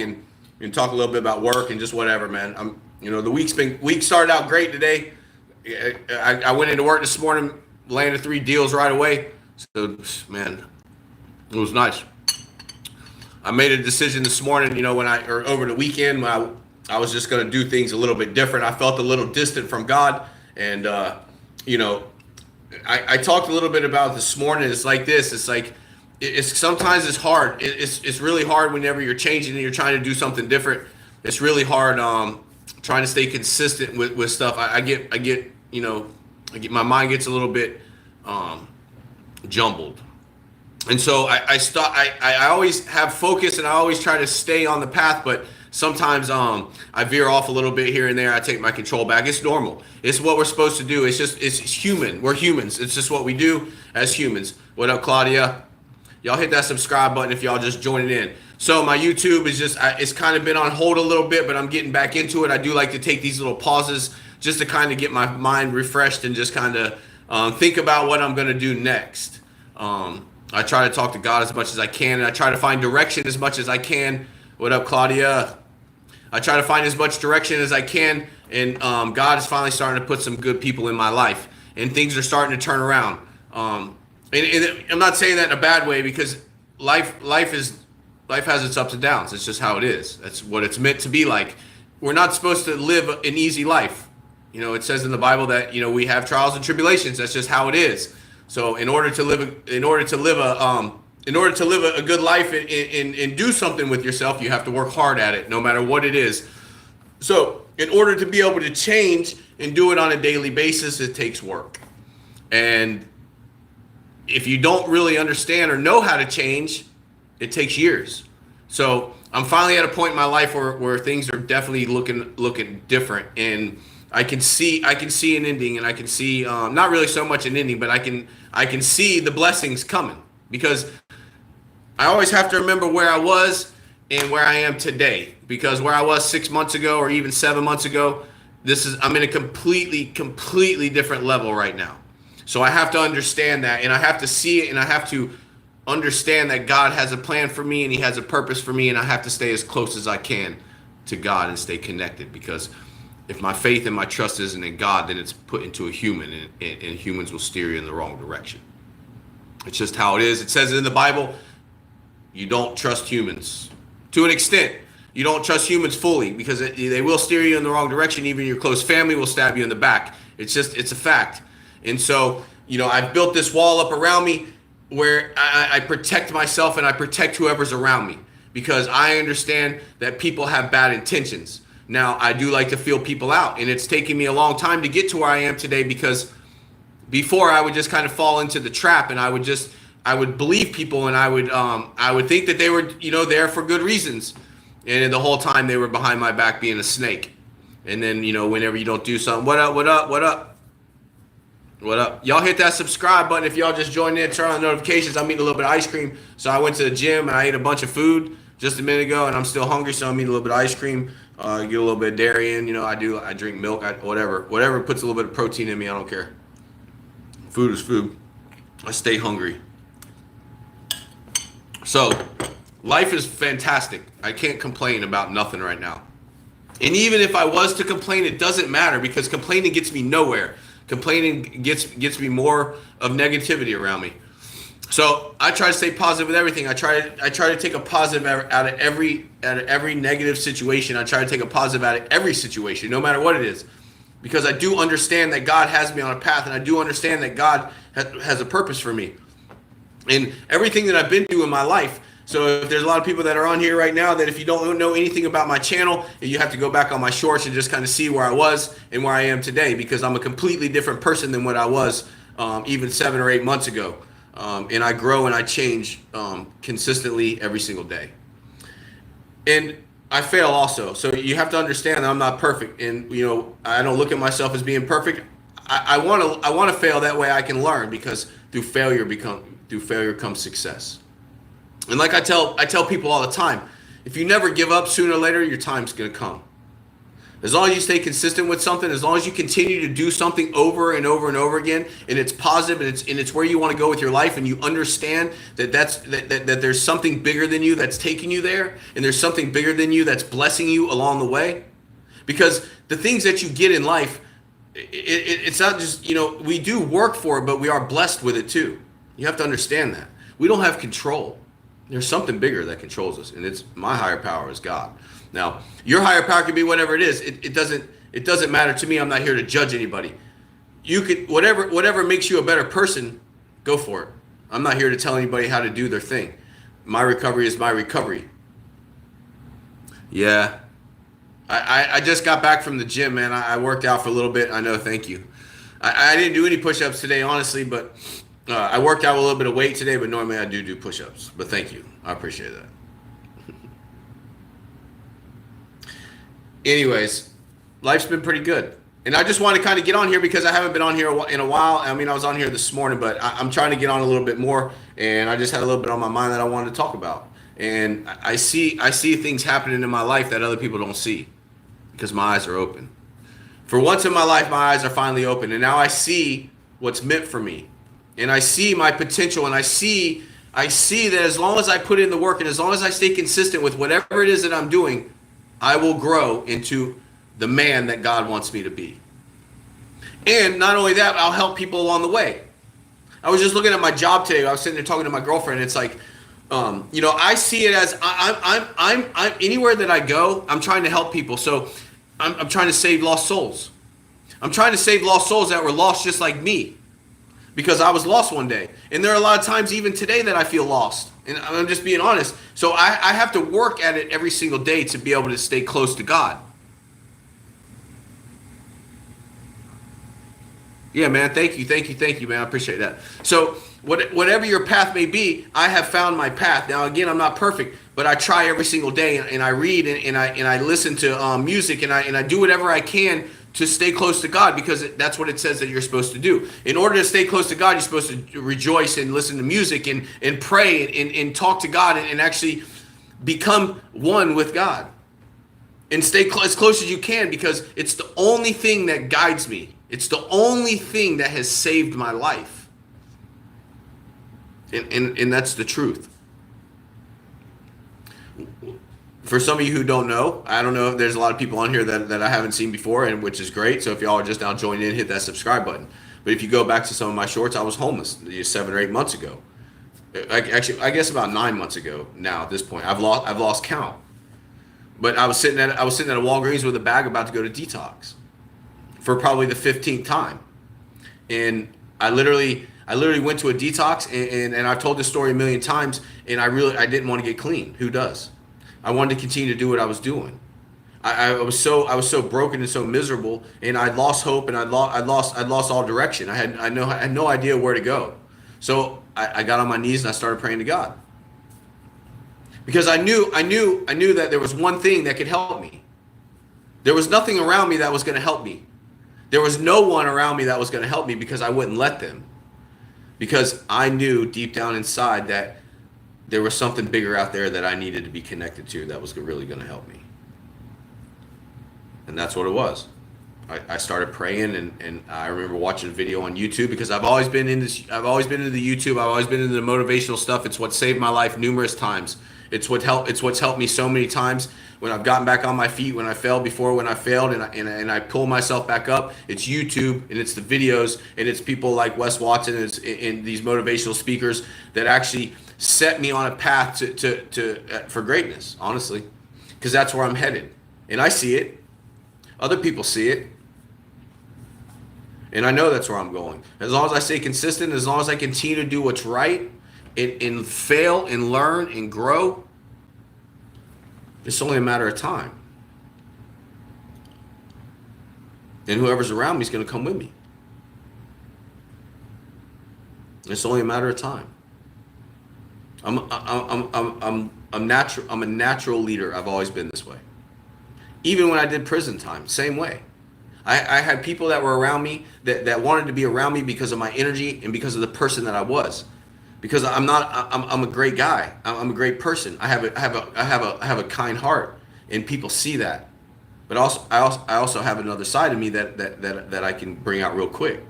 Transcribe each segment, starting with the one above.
and talk a little bit about work and just whatever, man. The week started out great today. I went into work this morning, landed 3 deals right away. So, man, it was nice. I made a decision this morning, or over the weekend, when I was just going to do things a little bit different. I felt a little distant from God, and I talked a little bit about this morning. It's like this. It's like sometimes it's hard. It's really hard whenever you're changing and you're trying to do something different. It's really hard trying to stay consistent with stuff. I get my mind gets a little bit jumbled. And so I always have focus and I always try to stay on the path, but sometimes I veer off a little bit here and there. I take my control back. It's normal. It's what we're supposed to do. It's human. We're humans. It's just what we do as humans. What up, Claudia? Y'all hit that subscribe button if y'all just joining in. So my YouTube is it's kind of been on hold a little bit, but I'm getting back into it. I do like to take these little pauses just to kind of get my mind refreshed and just kind of think about what I'm going to do next. I try to talk to God as much as I can, and I try to find direction as much as I can. What up, Claudia? I try to find as much direction as I can, and God is finally starting to put some good people in my life, and things are starting to turn around. And I'm not saying that in a bad way, because life has its ups and downs. It's just how it is. That's what it's meant to be like. We're not supposed to live an easy life. It says in the Bible that we have trials and tribulations. That's just how it is. So in order to live a good life and do something with yourself, you have to work hard at it, no matter what it is. So in order to be able to change and do it on a daily basis, it takes work. And if you don't really understand or know how to change, it takes years. So I'm finally at a point in my life where things are definitely looking different, and I can see an ending, and I can see not really so much an ending, but I can see the blessings coming, because I always have to remember where I was and where I am today, because where I was 6 months ago or even 7 months ago, I'm in a completely different level right now. So I have to understand that, and I have to see it, and I have to understand that God has a plan for me and he has a purpose for me, and I have to stay as close as I can to God and stay connected, because if my faith and my trust isn't in God, then it's put into a human, and humans will steer you in the wrong direction. It's just how it is. It says in the Bible, you don't trust humans. To an extent, you don't trust humans fully, because they will steer you in the wrong direction. Even your close family will stab you in the back. It's a fact. And so, I've built this wall up around me where I protect myself and I protect whoever's around me, because I understand that people have bad intentions. Now, I do like to feel people out, and it's taken me a long time to get to where I am today, because before I would just kind of fall into the trap, and I would believe people, and I would think that they were, there for good reasons. And the whole time they were behind my back being a snake. And then, whenever you don't do something, what up? Y'all hit that subscribe button if y'all just joined in, turn on the notifications. I'm eating a little bit of ice cream. So I went to the gym and I ate a bunch of food just a minute ago, and I'm still hungry, so I'm eating a little bit of ice cream. Get a little bit of dairy in. I drink milk, whatever puts a little bit of protein in me, I don't care. Food is food. I stay hungry. So life is fantastic. I can't complain about nothing right now. And even if I was to complain, it doesn't matter, because complaining gets me nowhere. Complaining gets me more of negativity around me. So I try to stay positive with everything. I try to take a positive out of every negative situation. I try to take a positive out of every situation, no matter what it is, because I do understand that God has me on a path, and I do understand that God has a purpose for me, and everything that I've been through in my life. So if there's a lot of people that are on here right now that if you don't know anything about my channel, you have to go back on my shorts and just kind of see where I was and where I am today, because I'm a completely different person than what I was even 7 or 8 months ago. And I grow and I change consistently every single day. And I fail also. So you have to understand that I'm not perfect. And, I don't look at myself as being perfect. I want to fail, that way I can learn, because through failure comes success. And like I tell people all the time, if you never give up, sooner or later your time's going to come. As long as you stay consistent with something, as long as you continue to do something over and over and over again, and it's positive, and it's where you want to go with your life, and you understand that that there's something bigger than you that's taking you there, and there's something bigger than you that's blessing you along the way. Because the things that you get in life, it's not just, we do work for it, but we are blessed with it too. You have to understand that. We don't have control. There's something bigger that controls us, and it's my higher power is God. Now, your higher power can be whatever it is. It doesn't matter to me. I'm not here to judge anybody. You could whatever makes you a better person, go for it. I'm not here to tell anybody how to do their thing. My recovery is my recovery. Yeah. I just got back from the gym, man. I worked out for a little bit. I know, thank you. I didn't do any push-ups today, honestly, but I worked out with a little bit of weight today, but normally I do push-ups. But thank you. I appreciate that. Anyways, life's been pretty good. And I just want to kind of get on here because I haven't been on here in a while. I mean, I was on here this morning, but I'm trying to get on a little bit more. And I just had a little bit on my mind that I wanted to talk about. And I see things happening in my life that other people don't see because my eyes are open. For once in my life, my eyes are finally open. And now I see what's meant for me. And I see my potential. And I see that as long as I put in the work and as long as I stay consistent with whatever it is that I'm doing, I will grow into the man that God wants me to be. And not only that, I'll help people along the way. I was just looking at my job today. I was sitting there talking to my girlfriend. And it's like, I see it as I'm anywhere that I go, I'm trying to help people. So I'm trying to save lost souls. I'm trying to save lost souls that were lost just like me, because I was lost one day. And there are a lot of times even today that I feel lost. And I'm just being honest. So I have to work at it every single day to be able to stay close to God. Yeah, man. Thank you, man. I appreciate that. So whatever your path may be, I have found my path. Now, again, I'm not perfect, but I try every single day, and I read and I listen to music, and I do whatever I can to stay close to God, because that's what it says that you're supposed to do. In order to stay close to God, you're supposed to rejoice and listen to music and pray and talk to God and actually become one with God. And stay as close as you can, because it's the only thing that guides me. It's the only thing that has saved my life. And that's the truth. For some of you who don't know, I don't know if there's a lot of people on here that I haven't seen before, and which is great. So if y'all are just now joining in, hit that subscribe button. But if you go back to some of my shorts, I was homeless 7 or 8 months ago. Actually, I guess about 9 months ago now at this point. I've lost count. But I was sitting at a Walgreens with a bag about to go to detox for probably the 15th time. And I literally went to a detox, and I've told this story a million times, and I didn't want to get clean. Who does? I wanted to continue to do what I was doing. I was so broken and so miserable, and I lost hope, and I lost all direction. I had no idea where to go. So I got on my knees and I started praying to God, because I knew that there was one thing that could help me. There was nothing around me that was going to help me. There was no one around me that was going to help me, because I wouldn't let them. Because I knew deep down inside that there was something bigger out there that I needed to be connected to that was really going to help me. And that's what it was. I started praying, and I remember watching a video on YouTube, because I've always been into the YouTube. I've always been into the motivational stuff. It's what saved my life numerous times. It's what's helped me so many times when I've gotten back on my feet, when I failed, and I pull myself back up. It's YouTube, and it's the videos, and it's people like Wes Watson, and these motivational speakers that actually set me on a path for greatness, honestly, because that's where I'm headed. And I see it. Other people see it. And I know that's where I'm going. As long as I stay consistent, as long as I continue to do what's right, and fail and learn and grow, it's only a matter of time. And whoever's around me is going to come with me. It's only a matter of time. I'm a natural leader. I've always been this way. Even when I did prison time, same way. I had people that were around me that wanted to be around me because of my energy and because of the person that I was. Because I'm a great guy. I'm a great person. I have a kind heart, and people see that. But But I also have another side of me that I can bring out real quick.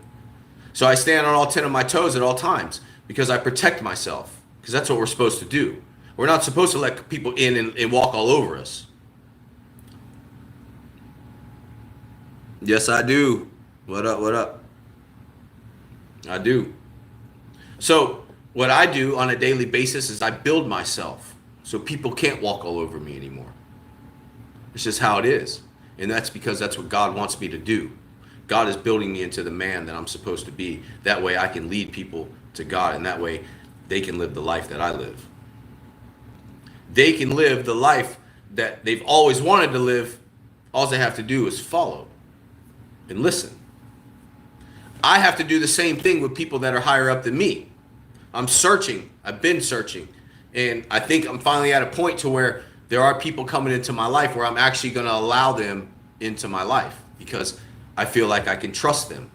So I stand on all 10 of my toes at all times because I protect myself, because that's what we're supposed to do. We're not supposed to let people in and walk all over us. Yes, I do. What up? What up? I do. So what I do on a daily basis is I build myself so people can't walk all over me anymore. It's just how it is. And that's because that's what God wants me to do. God is building me into the man that I'm supposed to be. That way I can lead people to God, and that way they can live the life that I live. They can live the life that they've always wanted to live. All they have to do is follow and listen. I have to do the same thing with people that are higher up than me. I'm searching. I've been searching. And I think I'm finally at a point to where there are people coming into my life where I'm actually going to allow them into my life because I feel like I can trust them.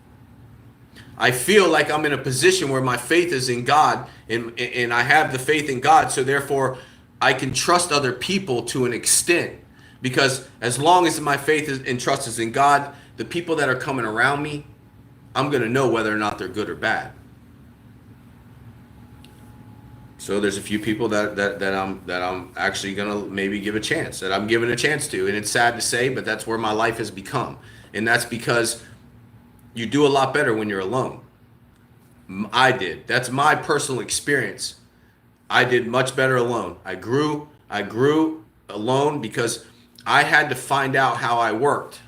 I feel like I'm in a position where my faith is in God, and I have the faith in God. So therefore, I can trust other people to an extent, because as long as my faith and trust is in God, the people that are coming around me, I'm going to know whether or not they're good or bad. So there's a few people that I'm actually gonna maybe give a chance, that I'm giving a chance to, and it's sad to say, but that's where my life has become, and that's because you do a lot better when you're alone. I did. That's my personal experience. I did much better alone. I grew alone because I had to find out how I worked.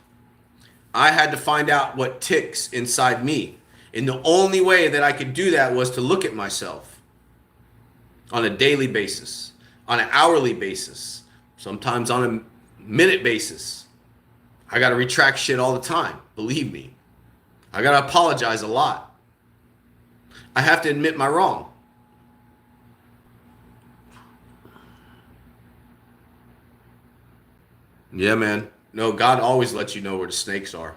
I had to find out what ticks inside me, and the only way that I could do that was to look at myself on a daily basis, on an hourly basis, sometimes on a minute basis. I got to retract shit all the time. Believe me. I got to apologize a lot. I have to admit my wrong. Yeah, man. No, God always lets you know where the snakes are.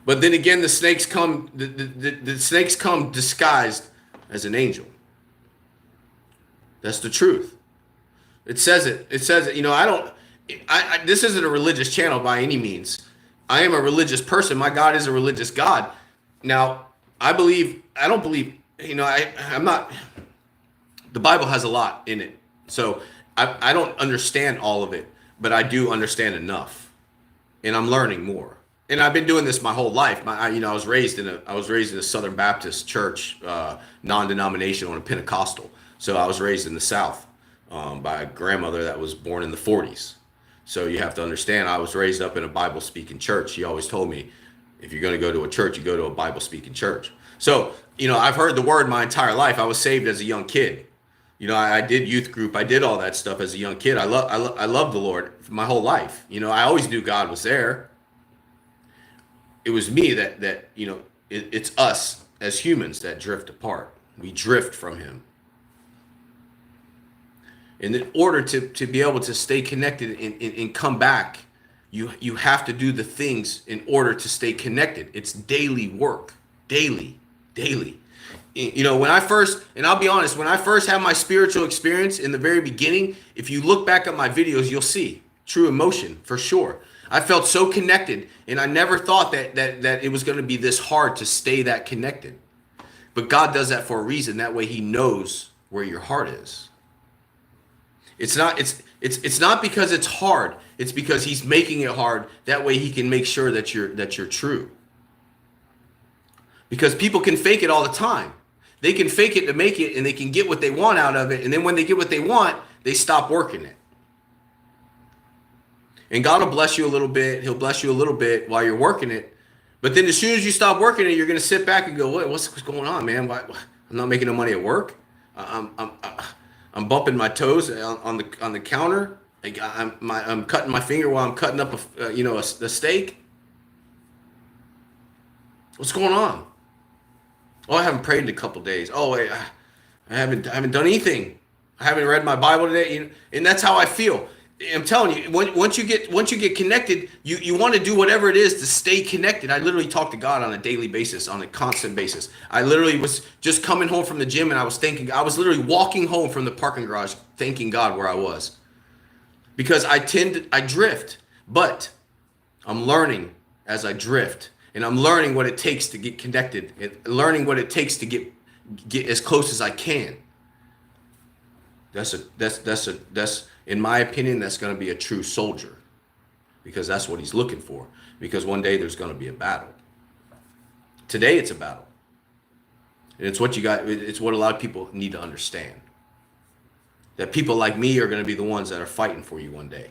But then again, the snakes come disguised as an angel. That's the truth. It says it. It says it. You know, this isn't a religious channel by any means. I am a religious person. My God is a religious God. Now, I don't believe, I'm not, the Bible has a lot in it. So I don't understand all of it, but I do understand enough, and I'm learning more. And I've been doing this my whole life. I was raised in a Southern Baptist church, non-denominational and Pentecostal. So I was raised in the South by a grandmother that was born in the 40s. So you have to understand, I was raised up in a Bible-speaking church. She always told me, if you're going to go to a church, you go to a Bible-speaking church. So, I've heard the word my entire life. I was saved as a young kid. I did youth group. I did all that stuff as a young kid. I loved the Lord my whole life. I always knew God was there. It was me that it's us as humans that drift apart. We drift from him. And in order to be able to stay connected and come back, you have to do the things in order to stay connected. It's daily work, daily. When I first, and I'll be honest, when I first had my spiritual experience in the very beginning, if you look back at my videos, you'll see true emotion for sure. I felt so connected, and I never thought that it was going to be this hard to stay that connected. But God does that for a reason. That way he knows where your heart is. It's not because it's hard. It's because he's making it hard. That way he can make sure that you're true. Because people can fake it all the time. They can fake it to make it, and they can get what they want out of it. And then when they get what they want, they stop working it. And God will bless you a little bit. He'll bless you a little bit while you're working it. But then as soon as you stop working it, you're going to sit back and go, what's going on, man? Why, I'm not making no money at work. I'm bumping my toes on the counter. I'm cutting my finger while I'm cutting up a steak. What's going on? Oh, I haven't prayed in a couple days. Oh, wait, I haven't done anything. I haven't read my Bible today. And that's how I feel. I'm telling you, once you get connected, you want to do whatever it is to stay connected. I literally talk to God on a daily basis, on a constant basis. I literally was just coming home from the gym, and I was literally walking home from the parking garage, thanking God where I was. Because I drift. But I'm learning as I drift, and I'm learning what it takes to get connected, and learning what it takes to get as close as I can. That's in my opinion, that's going to be a true soldier, because that's what he's looking for. Because one day there's going to be a battle. Today it's a battle, and it's what you got. It's what a lot of people need to understand. That people like me are going to be the ones that are fighting for you one day.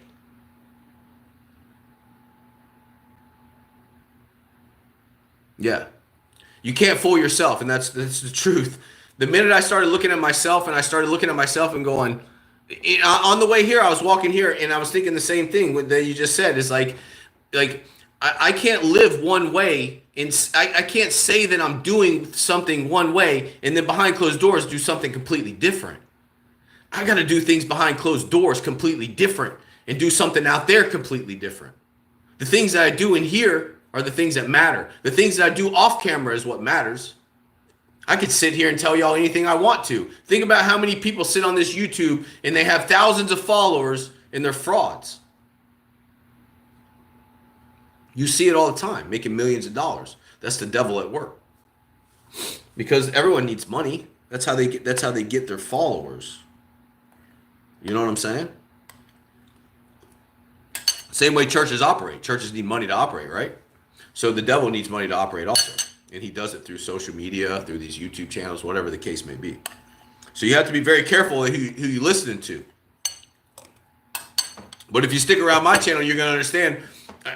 Yeah. You can't fool yourself, and that's the truth. The minute I started looking at myself and going, on the way here, I was walking here and I was thinking the same thing that you just said. Is like I can't live one way, and I can't say that I'm doing something one way and then behind closed doors do something completely different. I got to do things behind closed doors completely different and do something out there completely different. The things that I do in here are the things that matter. The things that I do off camera is what matters. I could sit here and tell y'all anything I want to. Think about how many people sit on this YouTube and they have thousands of followers and they're frauds. You see it all the time, making millions of dollars. That's the devil at work. Because everyone needs money. That's how they get their followers. You know what I'm saying? Same way churches operate. Churches need money to operate, right? So the devil needs money to operate also. And he does it through social media, through these YouTube channels, whatever the case may be. So you have to be very careful who you're listening to. But if you stick around my channel, you're going to understand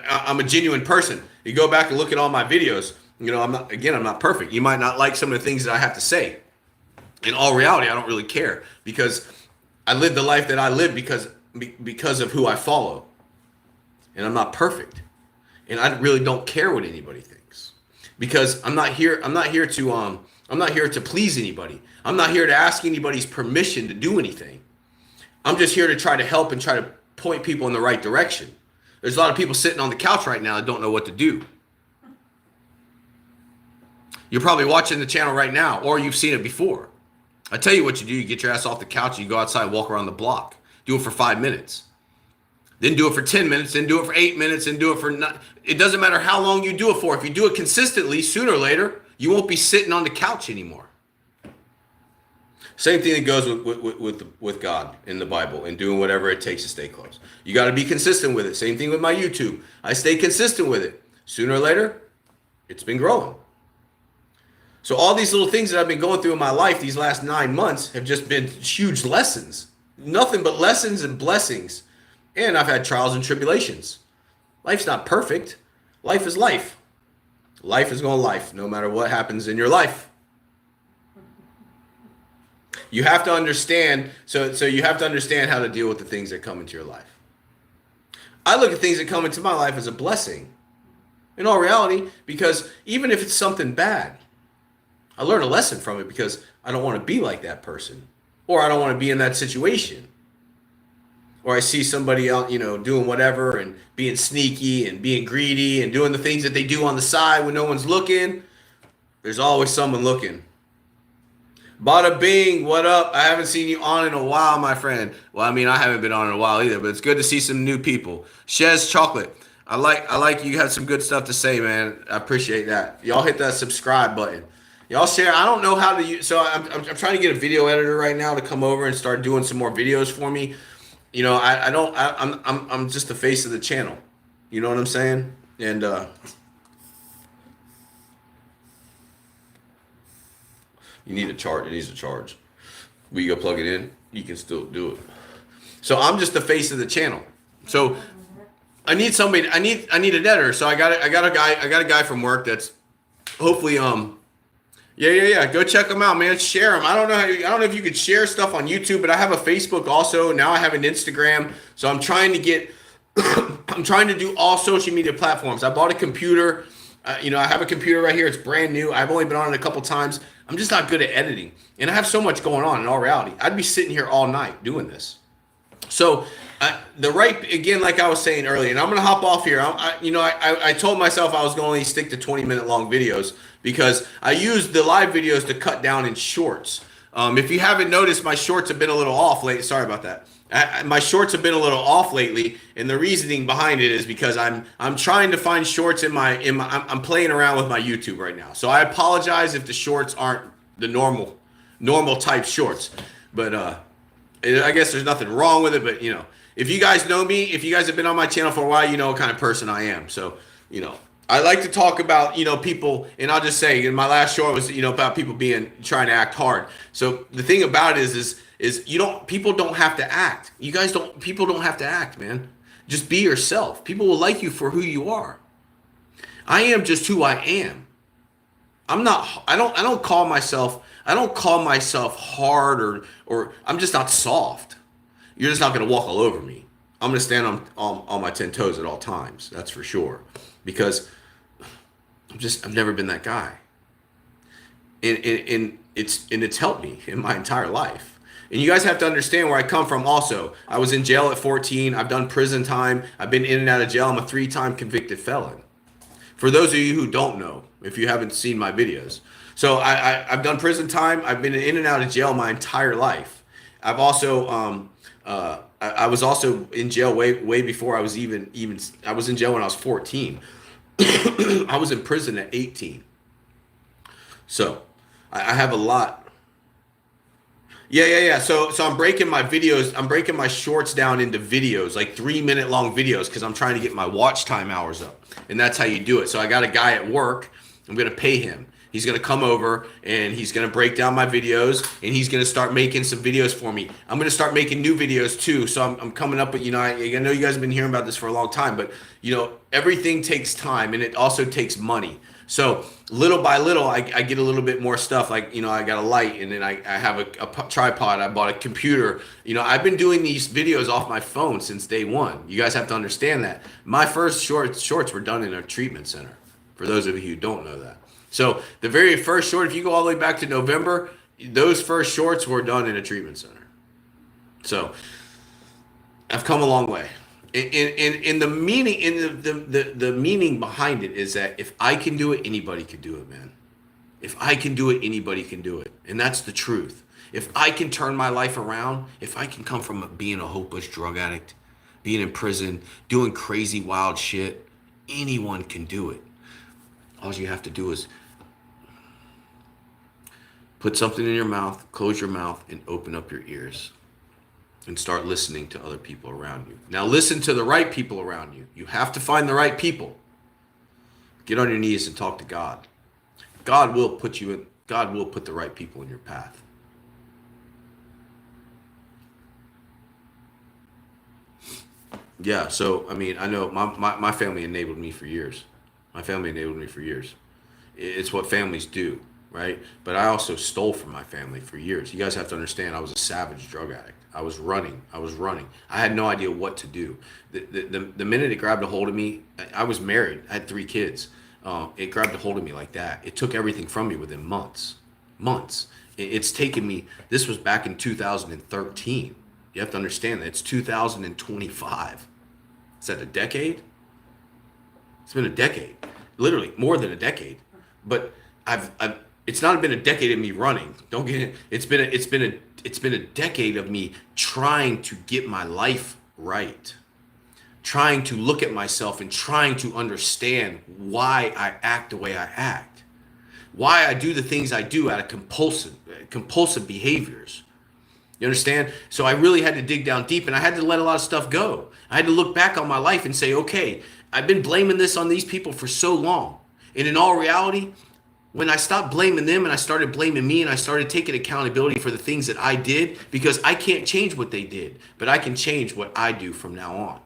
I'm a genuine person. You go back and look at all my videos. You know, I'm not perfect. You might not like some of the things that I have to say. In all reality, I don't really care, because I live the life that I live because of who I follow. And I'm not perfect. And I really don't care what anybody thinks, because I'm not here to please anybody. I'm not here to ask anybody's permission to do anything. I'm just here to try to help and try to point people in the right direction. There's a lot of people sitting on the couch right now that don't know what to do. You're probably watching the channel right now, or you've seen it before. I tell you what you do. You get your ass off the couch, you go outside, walk around the block. Do it for 5 minutes. Then do it for 10 minutes, then do it for 8 minutes, then do it for it doesn't matter how long you do it for. If you do it consistently, sooner or later, you won't be sitting on the couch anymore. Same thing that goes with God in the Bible and doing whatever it takes to stay close. You got to be consistent with it. Same thing with my YouTube. I stay consistent with it. Sooner or later, it's been growing. So all these little things that I've been going through in my life these last 9 months have just been huge lessons. Nothing but lessons and blessings. And I've had trials and tribulations. Life's not perfect. Life is life. Life is going life, no matter what happens in your life. You have to understand, so you have to understand how to deal with the things that come into your life. I look at things that come into my life as a blessing, in all reality, because even if it's something bad, I learn a lesson from it, because I don't want to be like that person, or I don't want to be in that situation. Or I see somebody out, doing whatever and being sneaky and being greedy and doing the things that they do on the side when no one's looking. There's always someone looking. Bada Bing, what up? I haven't seen you on in a while, my friend. Well, I mean, I haven't been on in a while either, but it's good to see some new people. Shez Chocolate, I like you have some good stuff to say, man. I appreciate that. Y'all hit that subscribe button. Y'all share. I don't know how to use, so I'm trying to get a video editor right now to come over and start doing some more videos for me. I'm just the face of the channel. You know what I'm saying? And you need a charge. It needs a charge. We go plug it in. You can still do it. So I'm just the face of the channel. So I need somebody. I need an editor. So I got a guy from work that's hopefully Yeah. Go check them out, man. Share them. I don't know if you could share stuff on YouTube, but I have a Facebook also. Now I have an Instagram. So I'm trying to do all social media platforms. I bought a computer. I have a computer right here. It's brand new. I've only been on it a couple times. I'm just not good at editing, and I have so much going on. In all reality, I'd be sitting here all night doing this. So again, like I was saying earlier, and I'm going to hop off here. I told myself I was going to only stick to 20-minute long videos, because I use the live videos to cut down in shorts. If you haven't noticed, my shorts have been a little off lately. Sorry about that. My shorts have been a little off lately, and the reasoning behind it is because I'm trying to find shorts I'm playing around with my YouTube right now. So I apologize if the shorts aren't the normal type shorts, but I guess there's nothing wrong with it. But if you guys know me, if you guys have been on my channel for a while, you know what kind of person I am. So I like to talk about, people, and I'll just say, in my last short was, about people trying to act hard. So the thing about it is people don't have to act. People don't have to act, man. Just be yourself. People will like you for who you are. I am just who I am. I don't call myself hard or I'm just not soft. You're just not going to walk all over me. I'm going to stand on my 10 toes at all times. That's for sure. Because I've never been that guy. And it's helped me in my entire life. And you guys have to understand where I come from also. I was in jail at 14. I've done prison time. I've been in and out of jail. I'm a 3-time convicted felon. For those of you who don't know, if you haven't seen my videos. So I've done prison time. I've been in and out of jail my entire life. I've also I was also in jail way before I was even I was in jail when I was 14. I was in prison at 18. So I have a lot. Yeah. So I'm breaking my videos. I'm breaking my shorts down into videos, like 3-minute long videos, because I'm trying to get my watch time hours up. And that's how you do it. So I got a guy at work. I'm going to pay him. He's going to come over and he's going to break down my videos and he's going to start making some videos for me. I'm going to start making new videos too. So I'm coming up with, I know you guys have been hearing about this for a long time, but everything takes time and it also takes money. So little by little, I get a little bit more stuff. Like, I got a light and then I have a tripod. I bought a computer. I've been doing these videos off my phone since day one. You guys have to understand that. My first shorts were done in a treatment center, for those of you who don't know that. So the very first short, if you go all the way back to November, those first shorts were done in a treatment center. So I've come a long way. And the meaning, the meaning behind it is that if I can do it, anybody can do it, man. If I can do it, anybody can do it. And that's the truth. If I can turn my life around, if I can come from being a hopeless drug addict, being in prison, doing crazy, wild shit, anyone can do it. All you have to do is put something in your mouth, close your mouth, and open up your ears. And start listening to other people around you. Now listen to the right people around you. You have to find the right people. Get on your knees and talk to God. God will put the right people in your path. Yeah, so I know my family enabled me for years. It's what families do, right? But I also stole from my family for years. You guys have to understand, I was a savage drug addict. I was running. I had no idea what to do. The minute it grabbed a hold of me, I was married. I had 3 kids. It grabbed a hold of me like that. It took everything from me within months. It's taken me, this was back in 2013. You have to understand that it's 2025. Is that a decade? It's been a decade. Literally more than a decade. But it's not been a decade of me running. Don't get it. It's been a decade of me trying to get my life right, trying to look at myself and trying to understand why I act the way I act, why I do the things I do out of compulsive behaviors. You understand? So I really had to dig down deep and I had to let a lot of stuff go. I had to look back on my life and say, okay, I've been blaming this on these people for so long. And in all reality, when I stopped blaming them and I started blaming me and I started taking accountability for the things that I did, because I can't change what they did, but I can change what I do from now on.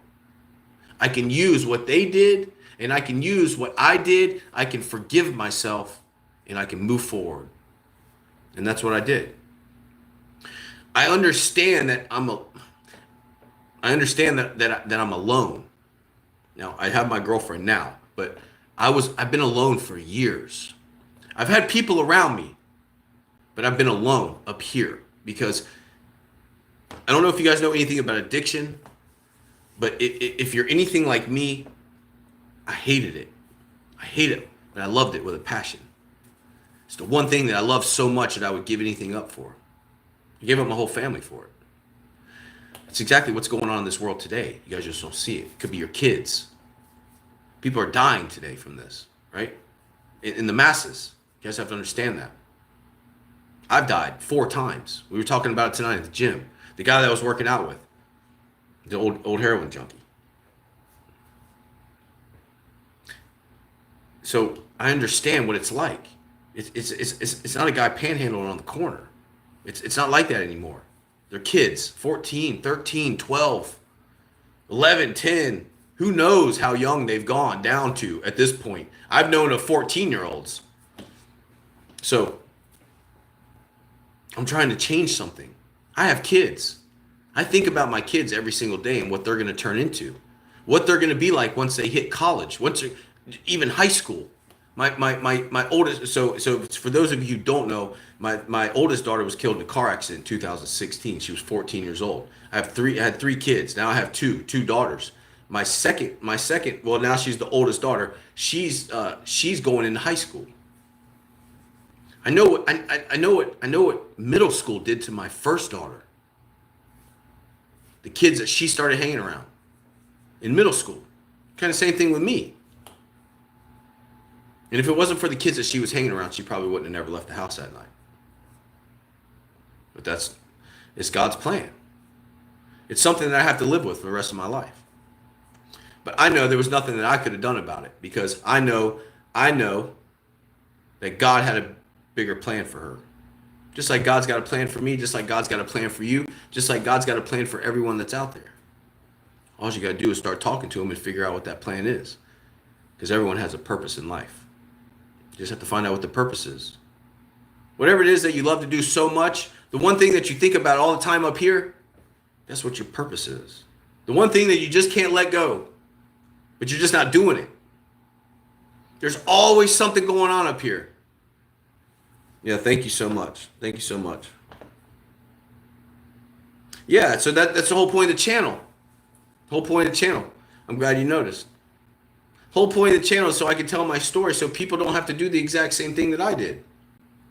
I can use what they did and I can use what I did. I can forgive myself and I can move forward. And that's what I did. I understand that I'm alone. Now, I have my girlfriend now, but I've been alone for years. I've had people around me, but I've been alone up here because I don't know if you guys know anything about addiction, but if you're anything like me, I hated it. I hate it, but I loved it with a passion. It's the one thing that I love so much that I would give anything up for. I gave up my whole family for it. That's exactly what's going on in this world today. You guys just don't see it. It could be your kids. People are dying today from this, right? In the masses. You guys have to understand that. I've died 4 times. We were talking about it tonight at the gym. The guy that I was working out with, the old heroin junkie. So I understand what it's like. It's not a guy panhandling on the corner. It's not like that anymore. They're kids, 14, 13, 12, 11, 10. Who knows how young they've gone down to at this point. I've known of 14-year-olds. So I'm trying to change something. I have kids. I think about my kids every single day and what they're going to turn into, what they're going to be like once they hit college, even high school. My oldest, so for those of you who don't know, my oldest daughter was killed in a car accident in 2016. She was 14 years old. I had 3 kids. Now I have two daughters. My second, well, now she's the oldest daughter. She's going into high school. I know what middle school did to my first daughter. The kids that she started hanging around in middle school. Kind of same thing with me. And if it wasn't for the kids that she was hanging around, she probably wouldn't have never left the house that night. But it's God's plan. It's something that I have to live with for the rest of my life. But I know there was nothing that I could have done about it, because I know that God had a bigger plan for her. Just like God's got a plan for me, just like God's got a plan for you, just like God's got a plan for everyone that's out there. All you got to do is start talking to him and figure out what that plan is. Because everyone has a purpose in life. You just have to find out what the purpose is. Whatever it is that you love to do so much, the one thing that you think about all the time up here, that's what your purpose is. The one thing that you just can't let go, but you're just not doing it. There's always something going on up here. Yeah, thank you so much. Thank you so much. Yeah, so that's the whole point of the channel. Whole point of the channel. I'm glad you noticed. Whole point of the channel is so I can tell my story so people don't have to do the exact same thing that I did.